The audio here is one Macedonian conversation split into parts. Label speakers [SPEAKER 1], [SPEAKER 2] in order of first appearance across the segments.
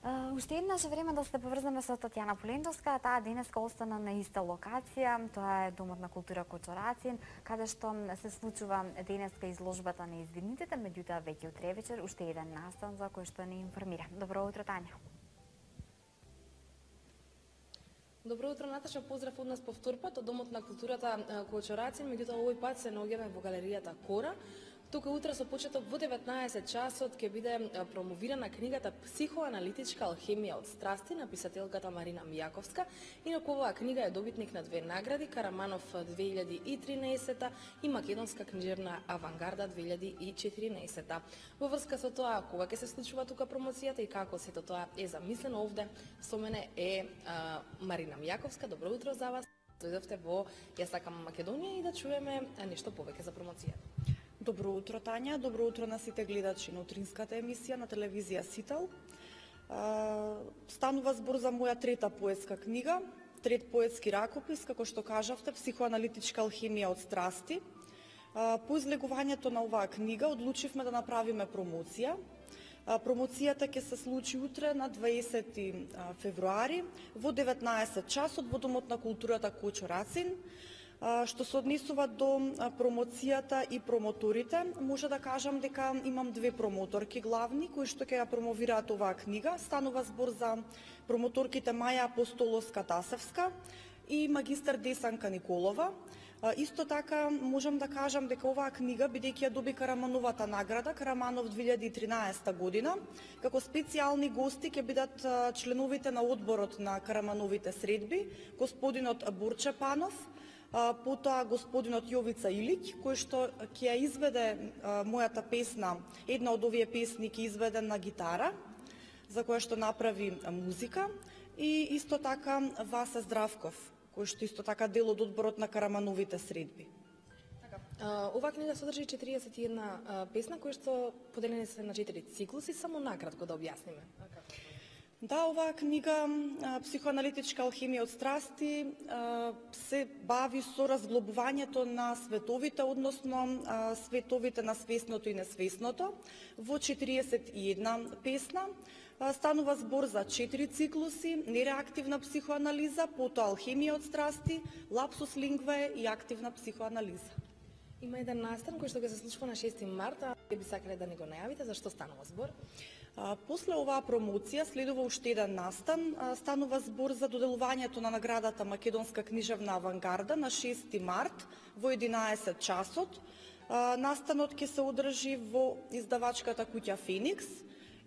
[SPEAKER 1] Уште еднаш време да се поврзаме со Татјана Полендовска, таа денеска остана на иста локација, тоа е Домот на култура Кочурацин, каде што се случува денеска изложбата на извидниците, меѓутоа веќе утре вечер уште еден настан за кој што ни информира. Добро утро, Тања.
[SPEAKER 2] Добро утро, Наташа, поздрав од нас повторпат од Домот на културата Кочурацин, меѓутоа овој пат се наоѓаме во галеријата Кора. Тука утре со почеток во 19 часот ќе биде промовирана книгата Психоаналитичка алхемија од страсти на писателката Марина Мијаковска. Инаку оваа книга е добитник на две награди, Караманов 2013 и Македонска книжевна авангарда 2014. Во врска со тоа, кога ќе се случува тука промоцијата и како сето тоа е замислено овде, со мене е Марина Мијаковска. Добро утро за вас. Дојдовте во Ја сакам Македонија и да чуеме нешто повеќе за промоцијата.
[SPEAKER 3] Добро утро, Тања. Добро утро на сите гледачи на утринската емисија на телевизија Сител. Станува збор за моја трета поетска книга, трет поетски ракопис, како што кажавте, Психоаналитичка алхемија од страсти. По излегувањето на оваа книга одлучивме да направиме промоција. Промоцијата ќе се случи утре на 20 февруари во 19 часот во Домот на културата Кочурацин. Што се однесува до промоцијата и промоторите, може да кажам дека имам две промоторки главни кои што ќе ја промовираат оваа книга. Станува збор за промоторките Маја Апостоловска-Тасевска и магистар Десанка Николова. Исто така можам да кажам дека оваа книга, бидејќи ја доби Карамановата награда, Караманов 2013 година, како специјални гости ќе бидат членовите на одборот на Карамановите средби, господинот Борче Панов, потоа господинот Јовица Илиќ, кој што ќе ја изведе мојата песна, една од овие песни ќе изведе на гитара, за која што направи музика, и исто така Васа Здравков, кој што исто така дел од одборот на Карамановите средби.
[SPEAKER 2] Оваа книга содржи 41 песна кои што поделени се на 4 циклуси, само накратко да објасниме.
[SPEAKER 3] Да, оваа книга Психоаналитичка алхемија од страсти се бави со разглобувањето на световите, односно световите на свесното и несвесното во 41 песна. Станува збор за 4 циклуси: нереактивна психоанализа, потоа алхемија од страсти, лапсус лингвае и активна психоанализа.
[SPEAKER 2] Има еден настан кој што ќе се случува на 6 марта, би сакале да ни го најавите, за што станува збор?
[SPEAKER 3] После оваа промоција следува уште еден настан. Станува збор за доделувањето на наградата Македонска книжевна авангарда на 6 март во 11 часот. Настанот ќе се одржи во издавачката куќа Феникс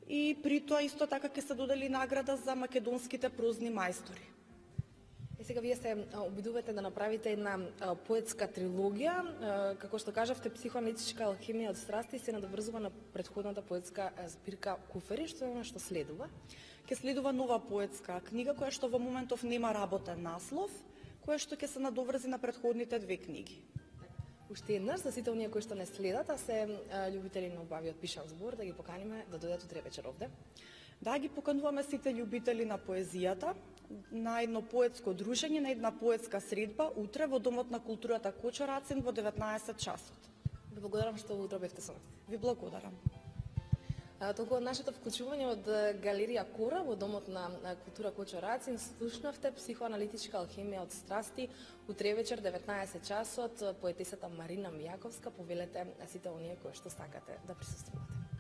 [SPEAKER 3] и при тоа исто така ќе се додели награда за македонските прозни мајстори.
[SPEAKER 2] Сега вие се обидувате да направите една поетска трилогија, како што кажавте, Психоаналитичка алхемија од страсти се надоврзува на претходната поетска збирка Куфери, што е она што следува?
[SPEAKER 3] Ќе следува нова поетска книга која што во моментов нема работен наслов, која што ќе се надоврзи на претходните две книги.
[SPEAKER 2] Уште еднаш за сите оние кои што не следат, а се љубители на убавиот пишан збор, да ги поканиме да дојдат утре вечер овде.
[SPEAKER 3] Да, ги покануваме сите љубители на поезијата на едно поетско дружење, на една поетска средба утре во Домот на културата Кочурацин во 19 часот.
[SPEAKER 2] Ви благодарам што утре бевте со нас.
[SPEAKER 3] Ви благодарам.
[SPEAKER 2] Толку од нашето вклучување од галерија Кора во Домот на култура Кочурацин слушнавте Психоаналитичка алхемија од страсти утре вечер 19 часот. Поетесата Марина Мијаковска, повелете сите оние кои што сакате да присуствувате.